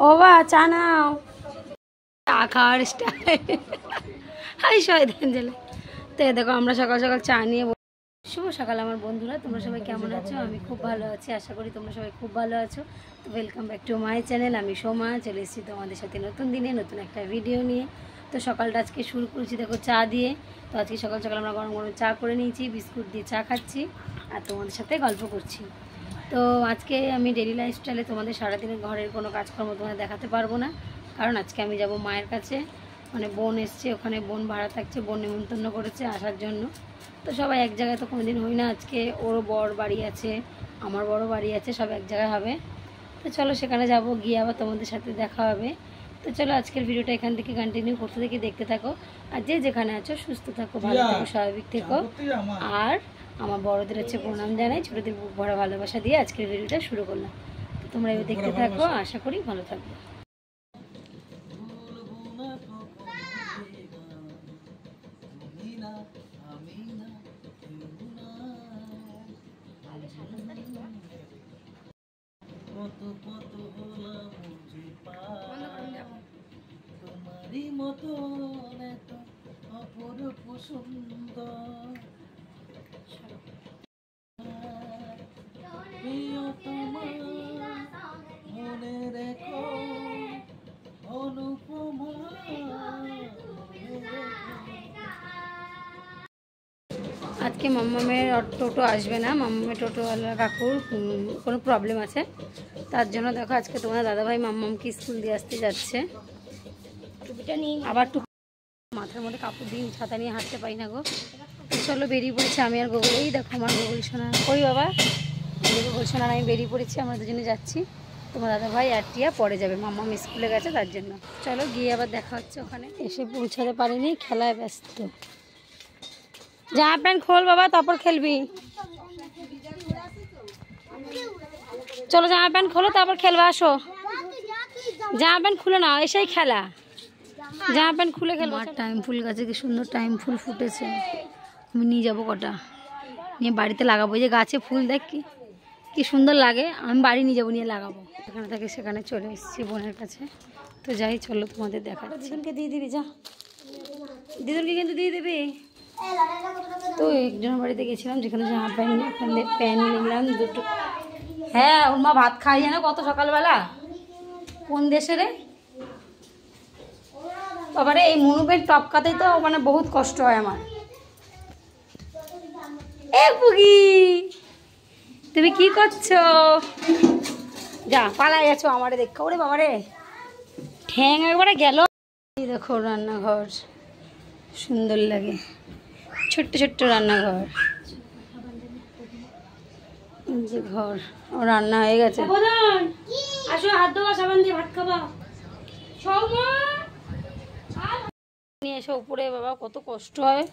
ও বা চা নাও, চা খাওয়ার স্টাইল। হাই শয়তান জেলে। তো দেখো আমরা সকাল সকাল চা নিয়ে। শুভ সকাল আমার বন্ধুরা, তোমরা সবাই কেমন আছো? আমি খুব ভালো আছি, আশা করি তোমরা সবাই খুব ভালো আছো। তো welcome back to my channel. আমি সোমা চলে এসেছি তোমাদের সাথে নতুন দিনে নতুন একটা ভিডিও নিয়ে। তো সকালটা আজকে শুরু করেছি দেখো চা দিয়ে। তো আজকে সকাল সকাল আমরা গরম গরম চা করে নিয়েছি, বিস্কুট দিয়ে চা খাচ্ছি আর তোমাদের সাথে গল্প করছি। তো আজকে আমি ডেইলি লাইফস্টাইলে তোমাদের সারাদিনের ঘরের কোনো কাজকর্ম তোমাদের দেখাতে পারবো না, কারণ আজকে আমি যাব মায়ের কাছে। মানে বোন এসছে, ওখানে বোন ভাড়া থাকছে, বোন নিমন্ত্রণ করেছে আসার জন্য। তো সবাই এক জায়গায় তো কোনোদিন হই না, আজকে ওরও বড় বাড়ি আছে, আমার বড় বাড়ি আছে, সব এক জায়গায় হবে। তো চলো সেখানে যাব, গিয়ে আবার তোমাদের সাথে দেখা হবে। তো চলো আজকের ভিডিওটা এখান থেকে কন্টিনিউ করতে থেকে দেখতে থাকো। আর যে যেখানে আছো সুস্থ থাকো, ভালো থাকো, স্বাভাবিক থেকো। আর আমার বড়দের হচ্ছে প্রণাম জানাই, ছোটদের বুক ভরা ভালোবাসা দিয়ে আজকের ভিডিওটা শুরু করলাম। তো তোমরা এবার দেখতে থাকো, আশা করি ভালো থাকবে। তোমারই মতো এত অপরূপ সুন্দর মনে রেখো অনুপমা। আজকে মাম্মামের টোটো আসবে না, মাম্মামের টোটোওয়ালা কাকুর কোনো প্রবলেম আছে, তার জন্য দেখো আজকে তোমার দাদাভাই মাম্মামকে স্কুল দিয়ে আসতে যাচ্ছে। টুপিটা নিয়ে আবার মাথার মধ্যে কাপড় দিন, ছাতা নিয়ে হাঁটতে পারি না গো। চলো বেরিয়ে পড়েছি আমি আর গোগল। এই দেখো আমার গোগল সোনা, কই বাবা? গোগল সোনা আমি বেরিয়ে পড়েছি, আমরা দুজনে যাচ্ছি। তোমার দাদাভাই আর টিয়া পরে যাবে, মাম্মাম স্কুলে গেছে তার জন্য। চলো গিয়ে আবার দেখা হচ্ছে ওখানে। এসে পৌঁছাতে পারিনি, খেলায় ব্যস্ত। জামা প্যান্ট খোল বাবা, তারপর খেলবি। চলো জামা প্যান্ট খোলো, তারপর খেলবা। আসো, জামা প্যান্ট খুলে নাও, এসেই খেলা। জামা প্যান্ট খুলে খেলবো। আমার টাইম ফুল গাছে কি সুন্দর টাইম ফুল ফুটেছে, আমি নিয়ে যাবো কটা, নিয়ে বাড়িতে লাগাবো। এই যে গাছে ফুল দেখ কি সুন্দর লাগে, আমি বাড়ি নিয়ে যাবো, নিয়ে লাগাবো। এখানে থেকে সেখানে চলে এসেছি বোনের কাছে। তো যাই, চলো তোমাদের দেখা। দিদুনকে দিয়ে দিবি, যা দিদুনকে কিন্তু দিয়ে দিবি। তো একজনের বাড়িতে গেছিলাম যেখানে জামা প্যান্ট, এখানে প্যান্ট নিলাম দুটো। হ্যাঁ ওর মা ভাত খাই জানো কত সকালবেলা, কোন দেশে রে বাবারে। এই মনুবের টপকাতেই তো মানে বহুত কষ্ট হয় আমার। এ পুগি তুমি কি করছো? যা পালাই যাচ্ছ আমারে দেখো। ওরে বাবারে ঠ্যাং একবারে গেল। এই দেখো রান্নাঘর, সুন্দর লাগে, ছোট্ট ছোট্ট রান্নাঘর। যে ঘর, ও রান্না হয়ে গেছে। আসো হাত ধোয়া, সাবান দিয়ে ভাত খাবা। নিয়ে এসে উপরে বাবা কত কষ্ট হয়।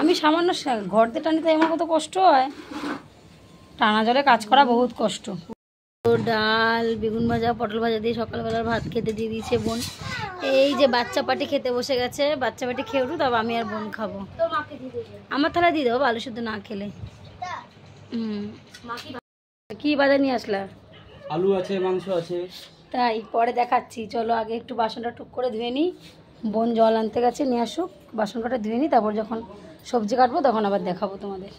আমি সামান্য ঘর দিয়ে টানিতে আমার কত কষ্ট হয়, টানা জলে কাজ করা বহুত কষ্ট। ডাল, বেগুন ভাজা, পটল ভাজা দিয়ে সকালবেলার ভাত খেতে দিয়ে দিয়েছে বোন। এই যে বাচ্চা পাটি খেতে বসে গেছে, বাচ্চা পাটি খেয়ে উঠু, তবে আমি আর বোন খাবো। আমার থালা দিয়ে দেবো, আলু শুদ্ধ না খেলে। কি বাজার নিয়ে আসলা? আলু আছে, মাংস আছে। তাই পরে দেখাচ্ছি, চলো আগে একটু বাসনটা টুক করে ধুয়ে নিই। বোন জল আনতে গেছে, নিয়ে আসুক, বাসন কটা ধুয়ে নিই, তারপর যখন সবজি কাটবো তখন আবার দেখাবো তোমাদের।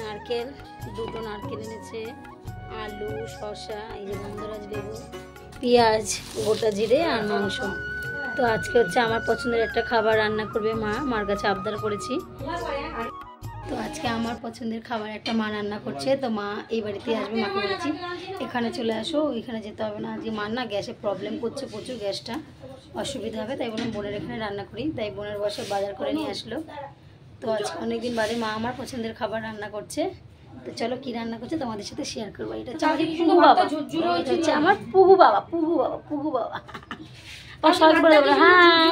নারকেল, দুটো নারকেল এনেছে, আলু, শসা, এই যে গন্ধরাজ লেবু, পেঁয়াজ, গোটা জিরে আর মাংস। তো আজকে হচ্ছে আমার পছন্দের একটা খাবার রান্না করবে মা, মার কাছে আবদার করেছি। তো আজকে আমার পছন্দের খাবার একটা মা রান্না করছে। তো মা এই বাড়িতে আসবে, মাকে বলেছি এখানে চলে আসো, ওইখানে যেতে হবে না। আজকে মার না গ্যাসে প্রবলেম করছে প্রচুর, গ্যাসটা অসুবিধা হবে, তাই বললাম বোনের এখানে রান্না করি। তাই বোনের বসে বাজার করে নিয়ে আসলো। তো আজকে অনেকদিন বাদে মা আমার পছন্দের খাবার রান্না করছে। তো চলো কি রান্না করছে তোমাদের সাথে শেয়ার করবো। এটা হচ্ছে পুগু বাবা, এটা হচ্ছে আমার পুগু বাবা, পুগু বাবা, পুগু বাবা। সবাই বলে বলো হাই,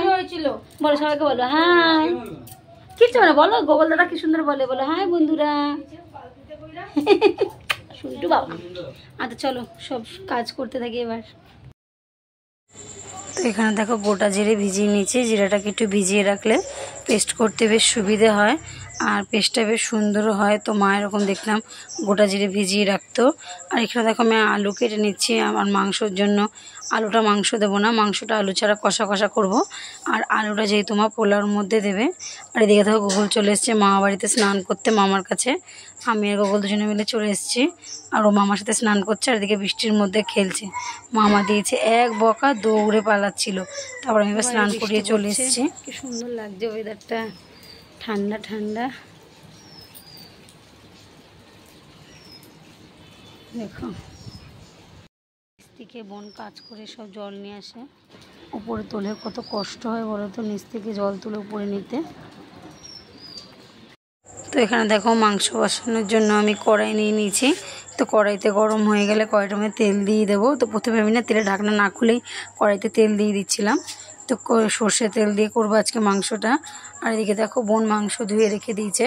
বলো সবাইকে বলো হাই। কিচ্ছু না, বলো গোপাল দাদা কি সুন্দর বলে, বলো হাই বন্ধুরা। শুনটু বাবা। আচ্ছা চলো সব কাজ করতে থাকি এবার। তো এখানে দেখো গোটা জিরে ভিজিয়ে নিয়েছি। জিরাটাকে একটু ভিজিয়ে রাখলে পেস্ট করতে বেশ সুবিধে হয় আর পেস্টটা বেশ সুন্দর হয়। তো মা এরকম দেখলাম গোটা জিরে ভিজিয়ে রাখতো। আর এখানে দেখো আমি আলু কেটে নিচ্ছি আমার মাংসর জন্য। আলুটা মাংস দেবো না, মাংসটা আলু ছাড়া কষা কষা করব। আর আলুটা যেহেতু মা পোলাওর মধ্যে দেবে। আর এদিকে দেখো গোকুল চলে এসছে মামা বাড়িতে স্নান করতে মামার কাছে। আমি আর গোকুল দুজনে মিলে চলে এসেছি আর ও মামার সাথে স্নান করছে আর এদিকে বৃষ্টির মধ্যে খেলছে। মামা দিয়েছে এক বকা, দৌড়ে পালাচ্ছিল। তারপর আমি এবার স্নান করিয়ে চলে এসেছি। কি সুন্দর লাগছে ওয়েদারটা, ঠান্ডা ঠান্ডা। দেখো থেকে বোন কাজ করে সব জল নিয়ে আসে, উপরে তোলে। কত কষ্ট হয় বলো তো নিচ থেকে জল তুলে উপরে নিতে। তো এখানে দেখো মাংস বসানোর জন্য আমি কড়াই নিয়ে নিয়েছি। তো কড়াইতে গরম হয়ে গেলে কড়াইটার মধ্যে তেল দিয়ে দেবো। তো প্রথমে আমি না তেলে ঢাকনা না খুলেই কড়াইতে তেল দিয়ে দিচ্ছিলাম। তো সর্ষে তেল দিয়ে করবো আজকে মাংসটা। আর এদিকে দেখো বোন মাংস ধুয়ে রেখে দিয়েছে।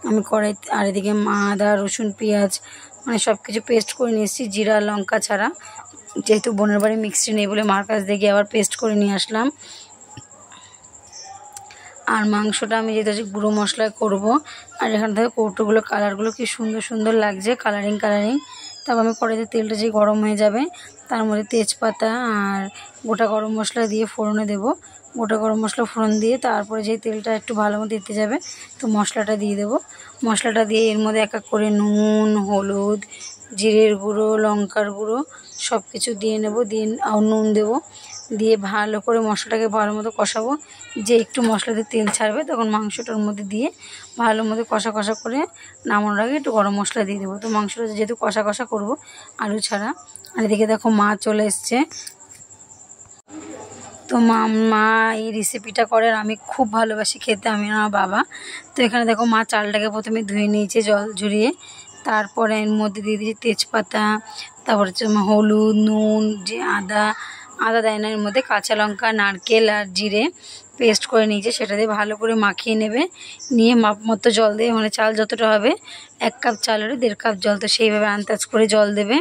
আমি কড়াই আর এদিকে আদা রসুন পেঁয়াজ মানে সব কিছু পেস্ট করে নিয়ে এসেছি, জিরা লঙ্কা ছাড়া। যেহেতু বোনের বাড়ি মিক্সি নেই বলে মার কাছ দিয়ে গিয়ে আবার পেস্ট করে নিয়ে আসলাম। আর মাংসটা আমি যেটা গুঁড়ো মশলায় করব। আর এখান থেকে কৌটোগুলো কালারগুলো কি সুন্দর সুন্দর লাগছে, কালারিং। তারপর আমি কড়াইতে তেলটা যে গরম হয়ে যাবে তার মধ্যে তেজপাতা আর গোটা গরম মশলা দিয়ে ফোড়নে দেব। গোটা গরম মশলা ফোড়ন দিয়ে তারপরে যে তেলটা একটু ভালো মতো দিতে যাবে তো মশলাটা দিয়ে দেবো। মশলাটা দিয়ে এর মধ্যে এক এক করে নুন, হলুদ, জিরের গুঁড়ো, লঙ্কার গুঁড়ো সব কিছু দিয়ে নেব। দিয়ে নুন দেবো, দিয়ে ভালো করে মশলাটাকে ভালো মতো কষাবো। যে একটু মশলা দিয়ে তেল ছাড়বে তখন মাংসটার মধ্যে দিয়ে ভালো মতো কষা কষা করে নামানোর আগে একটু গরম মশলা দিয়ে দেবো। তো মাংসটা যেহেতু কষা কষা করবো আলু ছাড়া। আর এদিকে দেখো মা চলে এসছে। তো মা এই রেসিপিটা করে আর আমি খুব ভালোবাসি খেতে, আমি আর আমার বাবা। তো এখানে দেখো মা চালটাকে প্রথমে ধুয়ে নিয়েছে জল ঝরিয়ে। তারপরে এর মধ্যে দিয়ে দিয়েছি তেজপাতা, তারপর হচ্ছে হলুদ, নুন, যে আদা দেয় না, এর মধ্যে কাঁচা লঙ্কা, নারকেল আর জিরে পেস্ট করে নিয়েছে সেটা দিয়ে ভালো করে মাখিয়ে নেবে। নিয়ে মাপ মতো জল দিয়ে মানে চাল যতটা হবে 1 কাপ চালেরও 1.5 কাপ জল, তো সেইভাবে আন্দাজ করে জল দেবে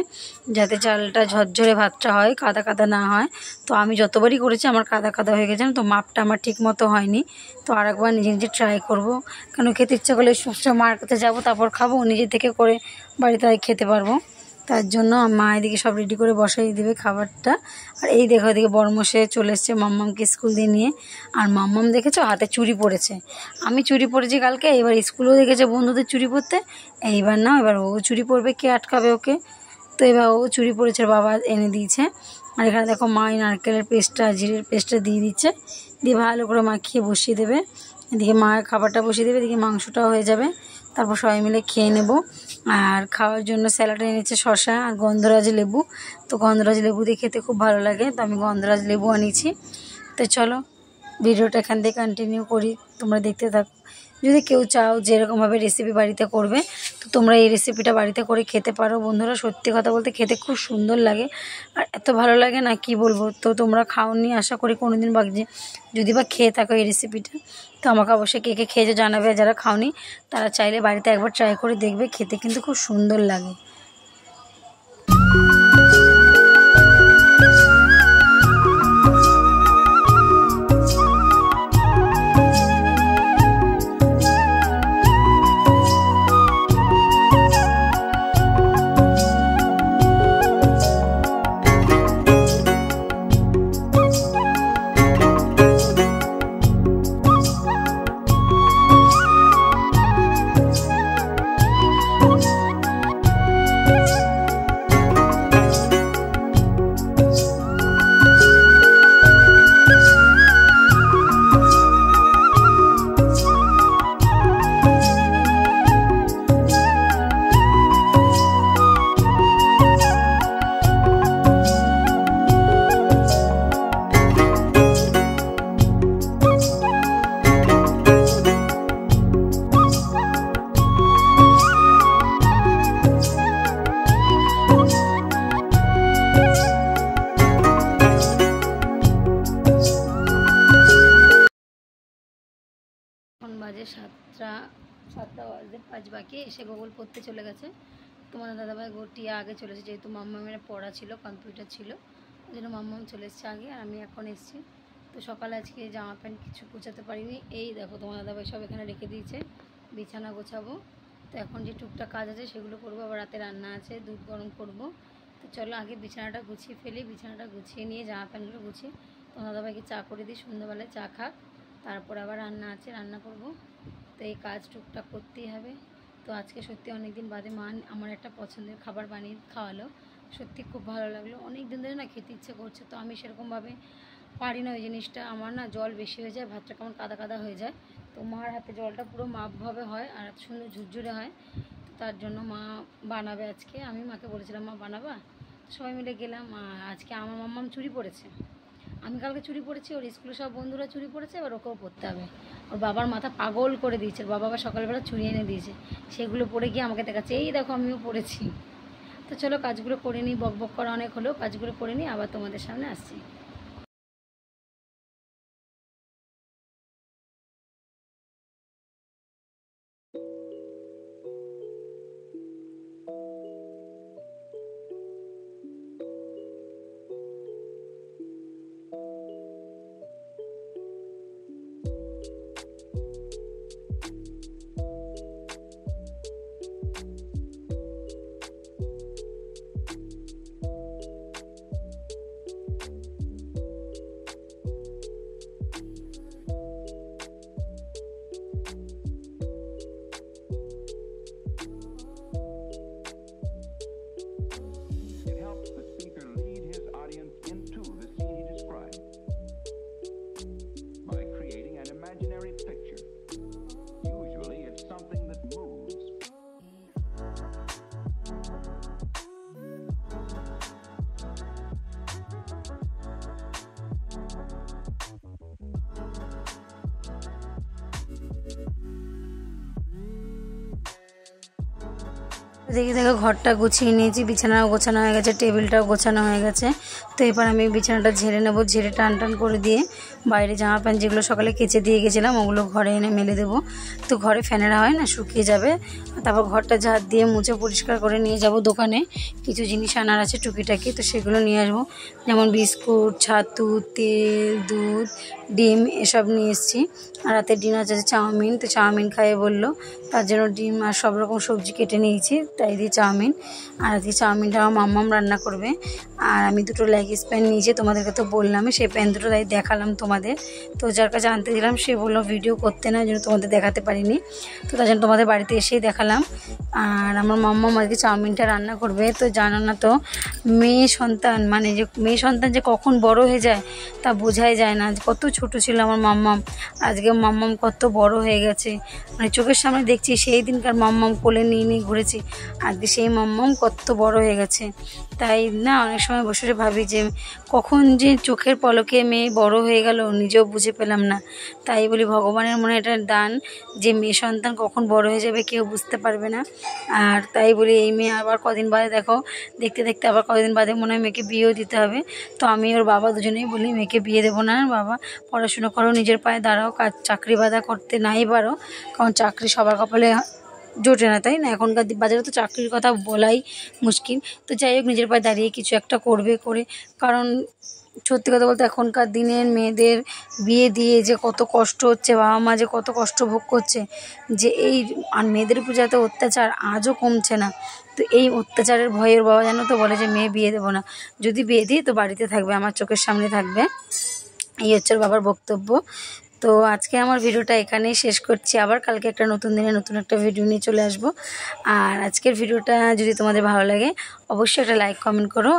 যাতে চালটা ঝরঝরে ভাতটা হয়, কাদা কাদা না হয়। তো আমি যতবারই করেছি আমার কাদা কাদা হয়ে গেছে, তো মাপটা আমার ঠিক মতো হয়নি। তো আরেকবার নিজে নিজে ট্রাই করব, কেন খেতে ইচ্ছা করলে সবসময় মার কাছে যাবো তারপর খাবো, নিজে থেকে করে বাড়িতে খেতে পারবো। তার জন্য মা এদিকে সব রেডি করে বসাই দিবে খাবারটা। আর এই দেখো এদিকে বড়মশাই চলে এসছে মাম্মামকে স্কুল দিয়ে নিয়ে। আর মাম্মাম দেখেছো হাতে চুড়ি পরেছে, আমি চুড়ি পরেছি কালকে, এবার স্কুলেও দেখেছে বন্ধুদের চুড়ি পরতে। এইবার না, এবার ও চুড়ি পরবে, কে আটকাবে ওকে। তো এবার ও চুড়ি পরেছে, বাবা এনে দিয়েছে। আর এখানে দেখো মা নারকেলের পেস্টটা জিরের পেস্টটা দিয়ে দিচ্ছে, দিয়ে ভালো করে মাখিয়ে বসিয়ে দেবে। এদিকে মায়ের খাবারটা বসিয়ে দেবে, এদিকে মাংসটাও হয়ে যাবে। তারপর সবাই মিলে খেয়ে নেব। আর খাওয়ার জন্য স্যালাড এনেছে শসা আর গন্ধরাজ লেবু। তো গন্ধরাজ লেবু দিয়ে খেতে খুব ভালো লাগে, তো আমি গন্ধরাজ লেবু আনিয়েছি। তো চলো ভিডিওটা এখান থেকে কন্টিনিউ করি, তোমরা দেখতে থাকো। যদি কেউ চাও যে এরকমভাবে রেসিপি বাড়িতে করবে তো তোমরা এই রেসিপিটা বাড়িতে করে খেতে পারো বন্ধুরা। সত্যি কথা বলতে খেতে খুব সুন্দর লাগে আর এত ভালো লাগে না কি বলবো। তো তোমরা খাওনি আশা করি কোনোদিন, বাকি যদি বা খেয়ে থাকো এই রেসিপিটা তো আমাকে অবশ্যই কে কে খেয়েছে জানাবে। আর যারা খাওনি তারা চাইলে বাড়িতে একবার ট্রাই করে দেখবে, খেতে কিন্তু খুব সুন্দর লাগে। কাজ বাকি, এসে গুগল পড়তে চলে গেছে। তোমাদের দাদাভাই টিয়া আগে চলেছে, যেহেতু মাম্মামের পড়া ছিল, কম্পিউটার ছিল, ওই জন্য মাম্মাম চলে এসছে আগে, আর আমি এখন এসেছি। তো সকালে আজকে জামা প্যান্ট কিছু গোছাতে পারিনি। এই দেখো তোমার দাদাভাই সব এখানে রেখে দিয়েছে, বিছানা গোছাবো। তো এখন যে টুকটাক কাজ আছে সেগুলো করবো, আবার রাতে রান্না আছে, দুধ গরম করব। তো চলো আগে বিছানাটা গুছিয়ে ফেলি, বিছানাটা গুছিয়ে নিয়ে জামা প্যান্টগুলো গুছিয়ে তোমার দাদাভাইকে চা করে দিই, সন্ধ্যাবেলায় চা খাক, তারপর আবার রান্না আছে, রান্না করব। তো এই কাজ টুকটাক করতেই হবে। তো আজকে সত্যি অনেক দিন বাদে মা আমার একটা পছন্দের খাবার বানিয়ে খাওয়ালো, সত্যি খুব ভালো লাগলো। অনেক দিন ধরে না খেতে ইচ্ছে করছে, তো আমি সেরকমভাবে পারি না ওই জিনিসটা, আমার না জল বেশি হয়ে যায়, ভাতটা কেমন কাদা কাদা হয়ে যায়। তো মার হাতে জলটা পুরো মাপভাবে হয় আর সুন্দর ঝুরঝুরে হয়। তো তার জন্য মা বানাবে আজকে, আমি মাকে বলেছিলাম মা বানাবা, সবাই মিলে গেলাম। আজকে আমার মাম্মাম চুড়ি পড়েছে, আমি কালকে চুড়ি পড়েছি, ওর স্কুলে সব বন্ধুরা চুড়ি পড়েছে, এবার ওকেও পড়তে হবে। ওর বাবার মাথা পাগল করে দিয়েছে, বাবা আবার সকালবেলা চুড়ি এনে দিয়েছে, সেগুলো পরে গিয়ে আমাকে দেখাচ্ছে, এই দেখো আমিও পড়েছি। তো চলো কাজগুলো করে নিই, বক বক করা অনেক হলো, কাজগুলো করে নিই, আবার তোমাদের সামনে আসছি। It helps the speaker lead his audience into the scene he describes by creating an imaginary picture. Usually it's something that moves. দেখো ঘরটা গুছিয়ে নিয়েছি, বিছানাও গোছানো হয়ে গেছে, টেবিলটাও গোছানো হয়ে গেছে। তো এবার আমি বিছানাটা ঝেড়ে নেব, ঝেড়ে টান টান করে দিয়ে বাইরে জামা প্যান্ট যেগুলো সকালে কেচে দিয়ে গেছিলাম ওগুলো ঘরে এনে মেলে দেবো। তো ঘরে ফ্যানেরা হয় না, শুকিয়ে যাবে। তারপর ঘরটা ঝাড় দিয়ে মুছে পরিষ্কার করে নিয়ে যাব দোকানে, কিছু জিনিস আনার আছে টুকিটাকি, তো সেগুলো নিয়ে আসবো, যেমন বিস্কুট, ছাতু, তেল, দুধ, ডিম এসব নিয়ে এসেছি। আর রাতের ডিনার আছে চাউমিন, তো চাউমিন খাইয়ে বললো, তার জন্য ডিম আর সব রকম সবজি কেটে নিয়েছি, তাই দিয়ে চাউমিন। আর আজকে চাউমিনটা আমার মাম্মাম রান্না করবে। আর আমি দুটো লেগিস প্যান নিয়েছি, তোমাদেরকে তো বললামই, সেই প্যান দুটো তাই দেখালাম তোমাদের। তো যার কাছে আনতে দিলাম সে বললো ভিডিও করতে না, ওই জন্য তোমাদের দেখাতে পারিনি, তো তার জন্য তোমাদের বাড়িতে এসেই দেখালাম। আর আমার মাম্মাম আজকে চাউমিনটা রান্না করবে। তো জানো না তো, মেয়ে সন্তান মানে যে মেয়ে সন্তান যে কখন বড় হয়ে যায় তা বোঝাই যায় না। কত ছোট ছিল আমার মাম্মাম, আজকে মাম্মাম কত বড় হয়ে গেছে, মানে চোখের সামনে দেখছি সেই দিনকার মাম্মাম কোলে নিয়ে নিয়ে ঘুরেছি, আজকে সেই মাম্মাম কত বড় হয়ে গেছে। তাই না অনেক সময় বসে বসে ভাবি যে কখন যে চোখের পলকে মেয়ে বড় হয়ে গেল নিজেও বুঝে পেলাম না। তাই বলি ভগবানের মনে এটা দান যে মেয়ে সন্তান কখন বড় হয়ে যাবে কেউ বুঝতে পারবে না। আর তাই বলি এই মেয়ে আবার কদিন বাদে দেখো, দেখতে দেখতে আবার কদিন বাদে মনে হয় মেয়েকে বিয়েও দিতে হবে। তো আমি ওর বাবা দুজনেই বলি মেয়েকে বিয়ে দেবো না, বাবা পড়াশুনো করো, নিজের পায়ে দাঁড়াও, কাজ চাকরি বাদা করতে নাই পারো, কারণ চাকরি সবার কপালে জোটে না, তাই না? এখনকার বাজারে তো চাকরির কথা বলাই মুশকিল। তো যাই হোক নিজের পায়ে দাঁড়িয়ে কিছু একটা করবে করে, কারণ সত্যি কথা বলতে এখনকার দিনের মেয়েদের বিয়ে দিয়ে যে কত কষ্ট হচ্ছে, বাবা মা যে কত কষ্ট ভোগ করছে, যে এই আর মেয়েদের উপর এত অত্যাচার আজও কমছে না। তো এই অত্যাচারের ভয়ের বাবা জানো তো বলে যে মেয়ে বিয়ে দেবো না, যদি বিয়ে দিই তো বাড়িতে থাকবে, আমার চোখের সামনে থাকবে, এই হচ্ছে ওর বাবার বক্তব্য। তো আজকে আমার ভিডিওটা এখানেই শেষ করছি, আবার কালকে একটা নতুন দিনে নতুন একটা ভিডিও নিয়ে চলে আসবো। আর আজকের ভিডিওটা যদি তোমাদের ভালো লাগে অবশ্যই একটা লাইক কমেন্ট করো।